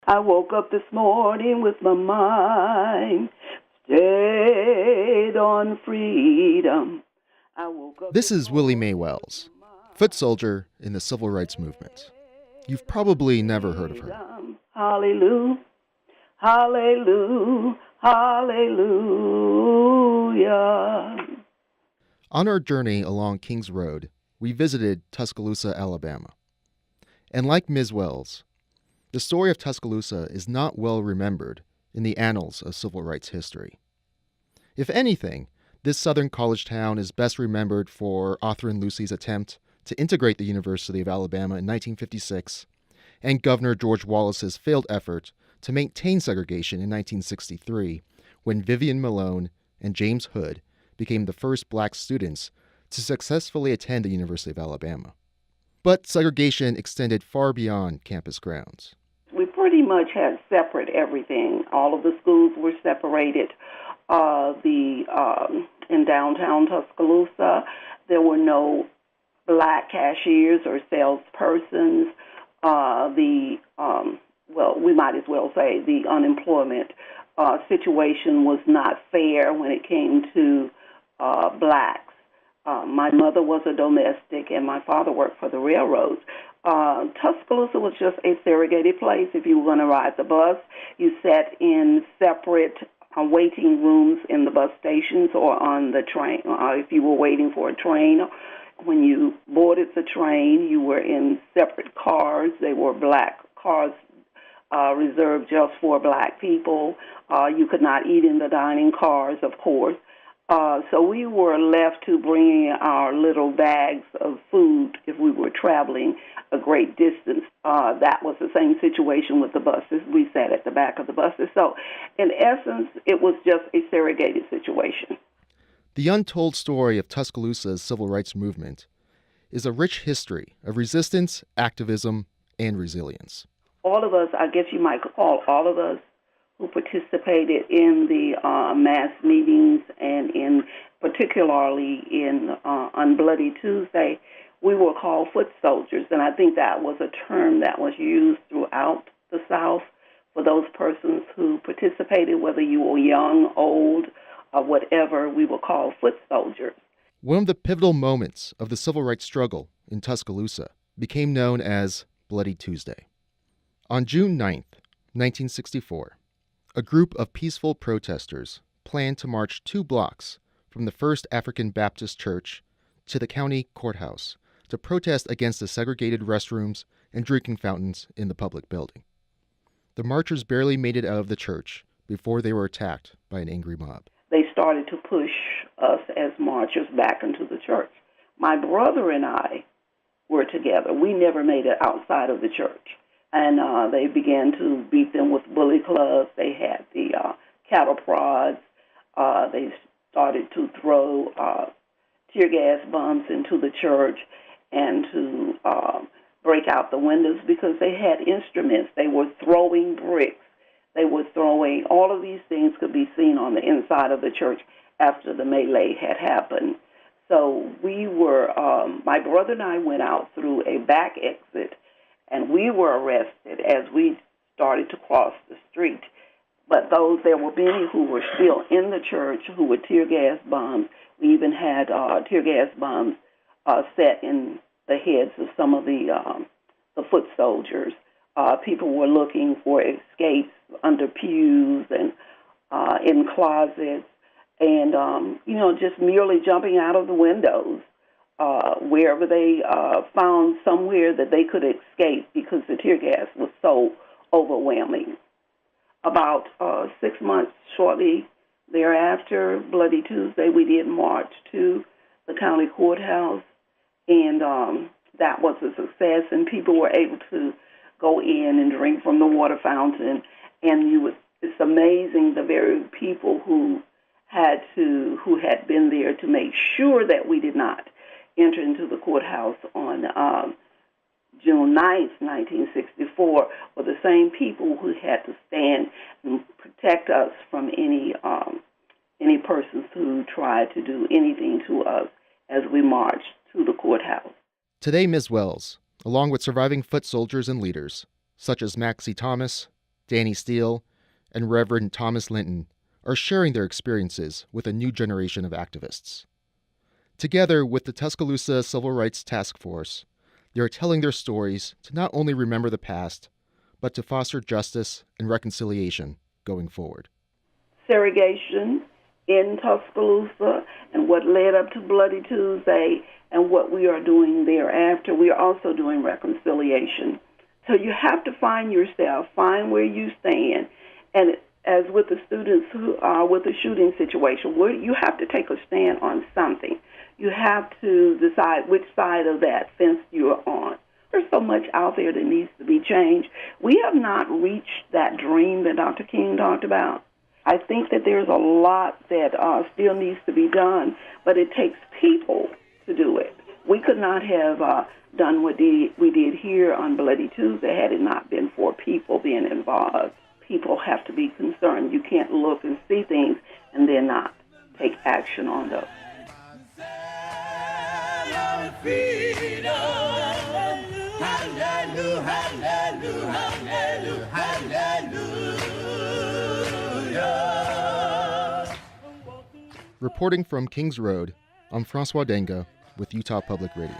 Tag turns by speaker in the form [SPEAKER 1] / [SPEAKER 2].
[SPEAKER 1] I woke up this morning with my mind stayed on freedom. I woke up
[SPEAKER 2] This
[SPEAKER 1] this
[SPEAKER 2] is Willie Mae
[SPEAKER 1] morning with
[SPEAKER 2] Wells,
[SPEAKER 1] my
[SPEAKER 2] foot
[SPEAKER 1] mind
[SPEAKER 2] soldier in the civil rights movement. You've probably never heard of her.
[SPEAKER 1] freedom. Hallelujah, hallelujah, hallelujah.
[SPEAKER 2] On our journey along Kings Road, we visited Tuscaloosa, Alabama. And like Ms. Wells, the story of Tuscaloosa is not well remembered in the annals of civil rights history. If anything, this southern college town is best remembered for Autherine Lucy's attempt to integrate the University of Alabama in 1956 and Governor George Wallace's failed effort to maintain segregation in 1963 when Vivian Malone and James Hood became the first black students to successfully attend the University of Alabama. But segregation extended far beyond campus grounds.
[SPEAKER 1] We pretty much had separate everything. All of the schools were separated. In downtown Tuscaloosa, there were no black cashiers or salespersons. We might as well say the unemployment situation was not fair when it came to blacks. My mother was a domestic, and my father worked for the railroads. Tuscaloosa was just a segregated place. If you were going to ride the bus, you sat in separate waiting rooms in the bus stations or on the train. If you were waiting for a train, when you boarded the train, you were in separate cars. They were black cars reserved just for black people. You could not eat in the dining cars, of course. So we were left to bringing our little bags of food if we were traveling a great distance. That was the same situation with the buses. We sat at the back of the buses. So in essence, it was just a segregated situation.
[SPEAKER 2] The untold story of Tuscaloosa's civil rights movement is a rich history of resistance, activism, and resilience.
[SPEAKER 1] All of us, I guess you might call all of us, who participated in the mass meetings and particularly on Bloody Tuesday, we were called foot soldiers, and I think that was a term that was used throughout the South for those persons who participated, whether you were young, old, or whatever. We were called foot soldiers.
[SPEAKER 2] One of the pivotal moments of the civil rights struggle in Tuscaloosa became known as Bloody Tuesday. On June 9th, 1964, a group of peaceful protesters planned to march 2 blocks from the First African Baptist Church to the county courthouse to protest against the segregated restrooms and drinking fountains in the public building. The marchers barely made it out of the church before they were attacked by an angry mob.
[SPEAKER 1] They started to push us as marchers back into the church. My brother and I were together. We never made it outside of the church. And they began to beat them with bully clubs. They had the cattle prods. They started to throw tear gas bombs into the church and to break out the windows because they had instruments. They were throwing bricks. They were throwing, all of these things could be seen on the inside of the church after the melee had happened. So we were, my brother and I went out through a back exit, and we were arrested as we started to cross the street. But there were many who were still in the church who were tear gas bombs. We even had tear gas bombs set in the heads of some of the foot soldiers. People were looking for escapes under pews and in closets, and just merely jumping out of the windows. Wherever they found somewhere that they could escape because the tear gas was so overwhelming. About 6 months shortly thereafter, Bloody Tuesday, we did march to the county courthouse, and that was a success, and people were able to go in and drink from the water fountain, and it's amazing the very people who had been there to make sure that we did not enter into the courthouse on June 9th, 1964, were the same people who had to stand and protect us from any persons who tried to do anything to us as we marched to the courthouse.
[SPEAKER 2] Today, Ms. Wells, along with surviving foot soldiers and leaders, such as Maxie Thomas, Danny Steele and Reverend Thomas Linton are sharing their experiences with a new generation of activists. Together with the Tuscaloosa Civil Rights Task Force, they are telling their stories to not only remember the past, but to foster justice and reconciliation going forward.
[SPEAKER 1] Segregation in Tuscaloosa and what led up to Bloody Tuesday and what we are doing thereafter. We are also doing reconciliation. So you have to find yourself, find where you stand, and as with the students who are with the shooting situation, where you have to take a stand on something. You have to decide which side of that fence you're on. There's so much out there that needs to be changed. We have not reached that dream that Dr. King talked about. I think that there's a lot that still needs to be done, but it takes people to do it. We could not have done what we did here on Bloody Tuesday had it not been for people being involved. People have to be concerned. You can't look and see things and then not take action on those.
[SPEAKER 2] Reporting from Kings Road, I'm Francois Denga with Utah Public Radio.